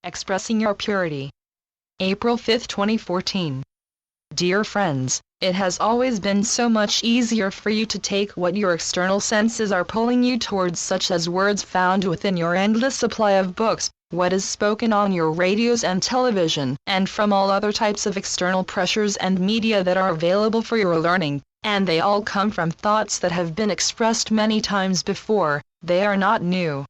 Expressing Your Purity. April 5, 2014. Dear friends, it has always been so much easier for you to take what your external senses are pulling you towards, such as words found within your endless supply of books, what is spoken on your radios and television, and from all other types of external pressures and media that are available for your learning, and they all come from thoughts that have been expressed many times before. They are not new.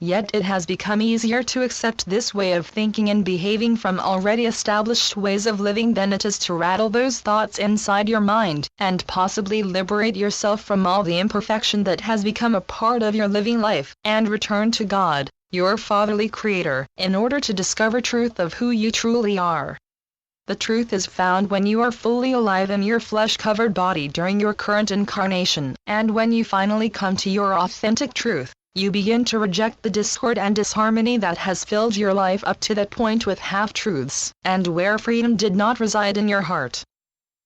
Yet it has become easier to accept this way of thinking and behaving from already established ways of living than it is to rattle those thoughts inside your mind, and possibly liberate yourself from all the imperfection that has become a part of your living life, and return to God, your fatherly creator, in order to discover truth of who you truly are. The truth is found when you are fully alive in your flesh-covered body during your current incarnation, and when you finally come to your authentic truth, you begin to reject the discord and disharmony that has filled your life up to that point with half-truths, and where freedom did not reside in your heart.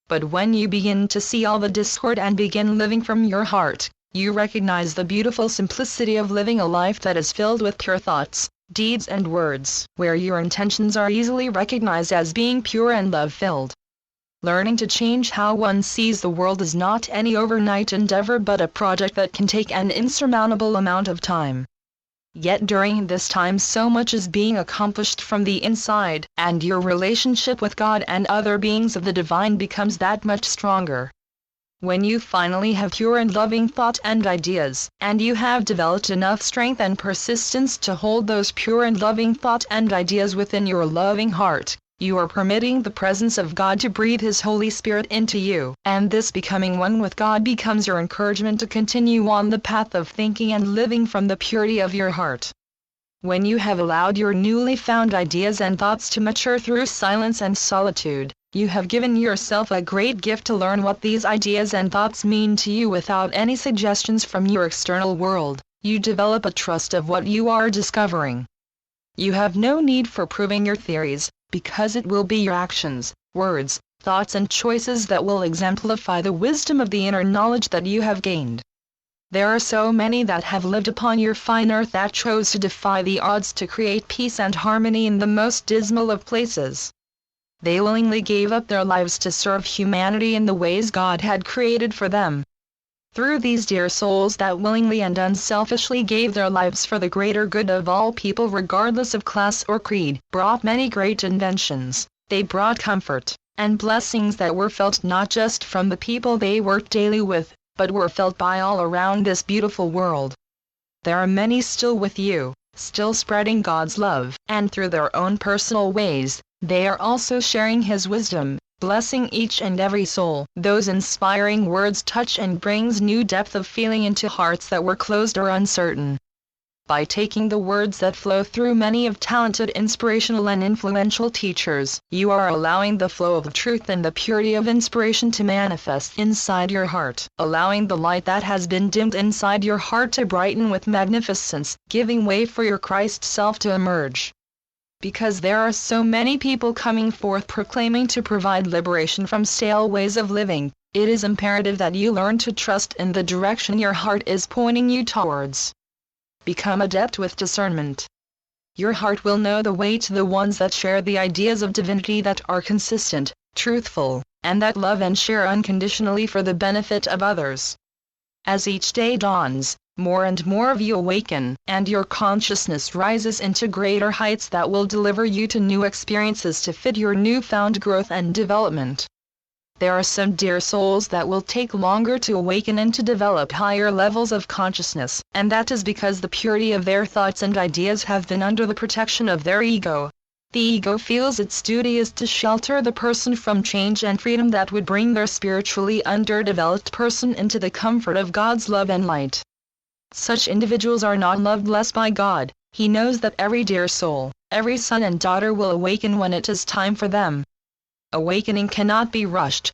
But when you begin to see all the discord and begin living from your heart, you recognize the beautiful simplicity of living a life that is filled with pure thoughts, deeds and words, where your intentions are easily recognized as being pure and love-filled. Learning to change how one sees the world is not any overnight endeavor but a project that can take an insurmountable amount of time. Yet during this time so much is being accomplished from the inside, and your relationship with God and other beings of the divine becomes that much stronger. When you finally have pure and loving thought and ideas, and you have developed enough strength and persistence to hold those pure and loving thought and ideas within your loving heart, you are permitting the presence of God to breathe His Holy Spirit into you, and this becoming one with God becomes your encouragement to continue on the path of thinking and living from the purity of your heart. When you have allowed your newly found ideas and thoughts to mature through silence and solitude, you have given yourself a great gift to learn what these ideas and thoughts mean to you without any suggestions from your external world. You develop a trust of what you are discovering. You have no need for proving your theories, because it will be your actions, words, thoughts and choices that will exemplify the wisdom of the inner knowledge that you have gained. There are so many that have lived upon your fine earth that chose to defy the odds to create peace and harmony in the most dismal of places. They willingly gave up their lives to serve humanity in the ways God had created for them. Through these dear souls that willingly and unselfishly gave their lives for the greater good of all people regardless of class or creed, brought many great inventions. They brought comfort and blessings that were felt not just from the people they worked daily with, but were felt by all around this beautiful world. There are many still with you, still spreading God's love, and through their own personal ways, they are also sharing His wisdom, blessing each and every soul. Those inspiring words touch and brings new depth of feeling into hearts that were closed or uncertain. By taking the words that flow through many of talented, inspirational and influential teachers, you are allowing the flow of truth and the purity of inspiration to manifest inside your heart, allowing the light that has been dimmed inside your heart to brighten with magnificence, giving way for your Christ self to emerge. Because there are so many people coming forth proclaiming to provide liberation from stale ways of living, it is imperative that you learn to trust in the direction your heart is pointing you towards. Become adept with discernment. Your heart will know the way to the ones that share the ideas of divinity that are consistent, truthful, and that love and share unconditionally for the benefit of others. As each day dawns, more and more of you awaken, and your consciousness rises into greater heights that will deliver you to new experiences to fit your newfound growth and development. There are some dear souls that will take longer to awaken and to develop higher levels of consciousness, and that is because the purity of their thoughts and ideas have been under the protection of their ego. The ego feels its duty is to shelter the person from change and freedom that would bring their spiritually underdeveloped person into the comfort of God's love and light. Such individuals are not loved less by God. He knows that every dear soul, every son and daughter will awaken when it is time for them. Awakening cannot be rushed.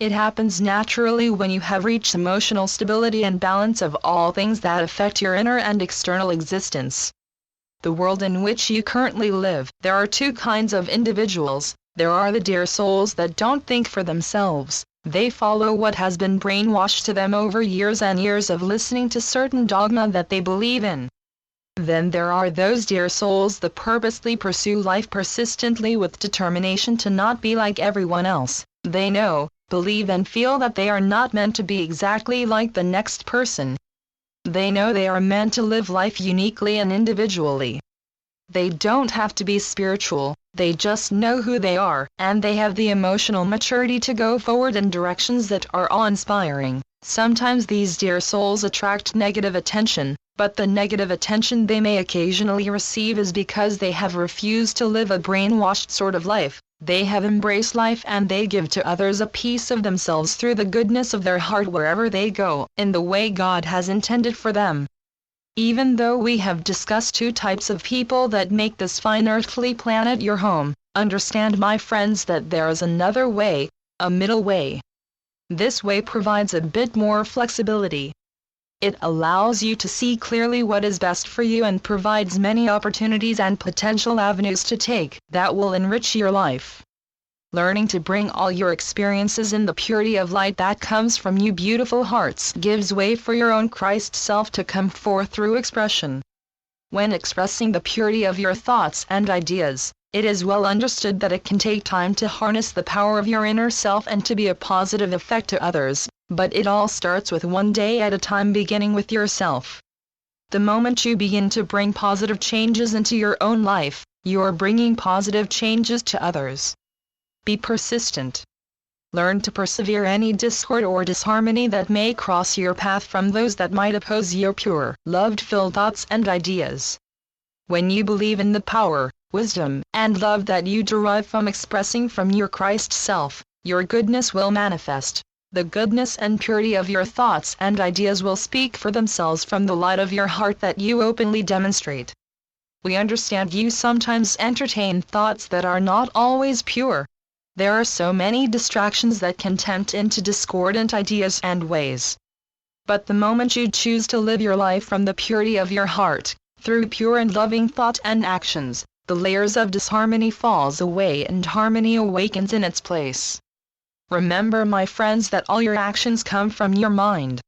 It happens naturally when you have reached emotional stability and balance of all things that affect your inner and external existence. The world in which you currently live, there are two kinds of individuals. There are the dear souls that don't think for themselves. They follow what has been brainwashed to them over years and years of listening to certain dogma that they believe in. Then there are those dear souls that purposely pursue life persistently with determination to not be like everyone else. They know, believe and feel that they are not meant to be exactly like the next person. They know they are meant to live life uniquely and individually. They don't have to be spiritual, they just know who they are, and they have the emotional maturity to go forward in directions that are awe-inspiring. Sometimes these dear souls attract negative attention, but the negative attention they may occasionally receive is because they have refused to live a brainwashed sort of life. They have embraced life and they give to others a piece of themselves through the goodness of their heart wherever they go, in the way God has intended for them. Even though we have discussed two types of people that make this fine earthly planet your home, understand, my friends, that there is another way, a middle way. This way provides a bit more flexibility. It allows you to see clearly what is best for you and provides many opportunities and potential avenues to take that will enrich your life. Learning to bring all your experiences in the purity of light that comes from you beautiful hearts gives way for your own Christ self to come forth through expression. When expressing the purity of your thoughts and ideas, it is well understood that it can take time to harness the power of your inner self and to be a positive effect to others, but it all starts with one day at a time, beginning with yourself. The moment you begin to bring positive changes into your own life, you are bringing positive changes to others. Be persistent. Learn to persevere any discord or disharmony that may cross your path from those that might oppose your pure, love-filled thoughts and ideas. When you believe in the power, wisdom, and love that you derive from expressing from your Christ self, your goodness will manifest. The goodness and purity of your thoughts and ideas will speak for themselves from the light of your heart that you openly demonstrate. We understand you sometimes entertain thoughts that are not always pure. There are so many distractions that can tempt into discordant ideas and ways. But the moment you choose to live your life from the purity of your heart, through pure and loving thought and actions, the layers of disharmony falls away and harmony awakens in its place. Remember, my friends, that all your actions come from your mind.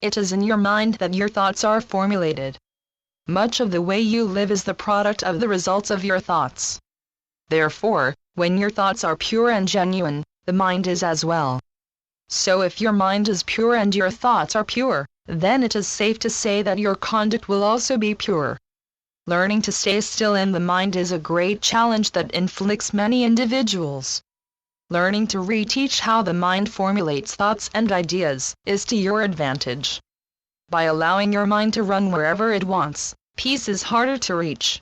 It is in your mind that your thoughts are formulated. Much of the way you live is the product of the results of your thoughts. Therefore, when your thoughts are pure and genuine, the mind is as well. So if your mind is pure and your thoughts are pure, then it is safe to say that your conduct will also be pure. Learning to stay still in the mind is a great challenge that inflicts many individuals. Learning to reteach how the mind formulates thoughts and ideas is to your advantage. By allowing your mind to run wherever it wants, peace is harder to reach.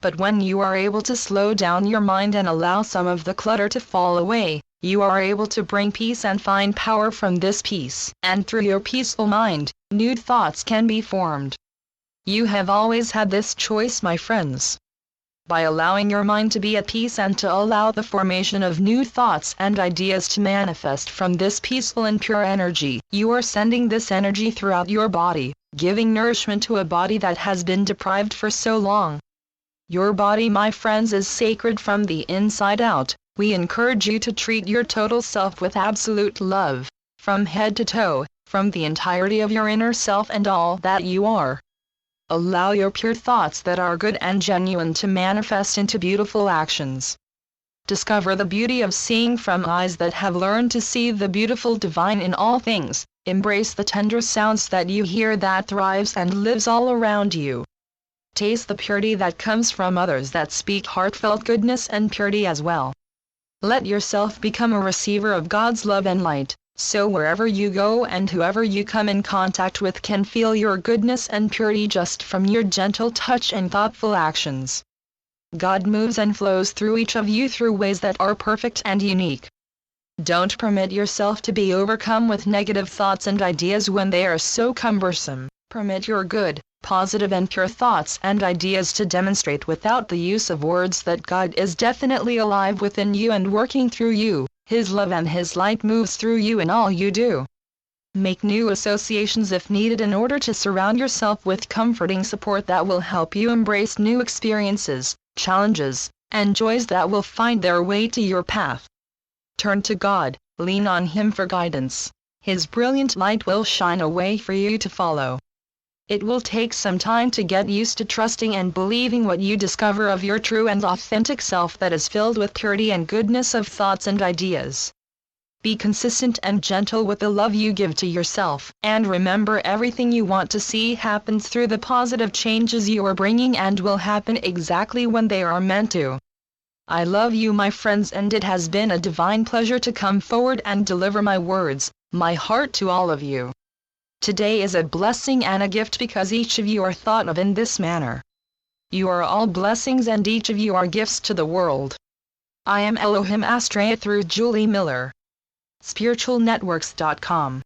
But when you are able to slow down your mind and allow some of the clutter to fall away, you are able to bring peace and find power from this peace. And through your peaceful mind, new thoughts can be formed. You have always had this choice, my friends. By allowing your mind to be at peace and to allow the formation of new thoughts and ideas to manifest from this peaceful and pure energy, you are sending this energy throughout your body, giving nourishment to a body that has been deprived for so long. Your body, my friends, is sacred from the inside out. We encourage you to treat your total self with absolute love, from head to toe, from the entirety of your inner self and all that you are. Allow your pure thoughts that are good and genuine to manifest into beautiful actions. Discover the beauty of seeing from eyes that have learned to see the beautiful divine in all things. Embrace the tender sounds that you hear that thrives and lives all around you. Taste the purity that comes from others that speak heartfelt goodness and purity as well. Let yourself become a receiver of God's love and light, so wherever you go and whoever you come in contact with can feel your goodness and purity just from your gentle touch and thoughtful actions. God moves and flows through each of you through ways that are perfect and unique. Don't permit yourself to be overcome with negative thoughts and ideas when they are so cumbersome. Permit your good, positive and pure thoughts and ideas to demonstrate without the use of words that God is definitely alive within you and working through you. His love and His light moves through you in all you do. Make new associations if needed in order to surround yourself with comforting support that will help you embrace new experiences, challenges, and joys that will find their way to your path. Turn to God, lean on Him for guidance. His brilliant light will shine a way for you to follow. It will take some time to get used to trusting and believing what you discover of your true and authentic self that is filled with purity and goodness of thoughts and ideas. Be consistent and gentle with the love you give to yourself, and remember everything you want to see happens through the positive changes you are bringing and will happen exactly when they are meant to. I love you, my friends, and it has been a divine pleasure to come forward and deliver my words, my heart to all of you. Today is a blessing and a gift because each of you are thought of in this manner. You are all blessings and each of you are gifts to the world. I am Elohim Astrea through Julie Miller. spiritualnetworks.com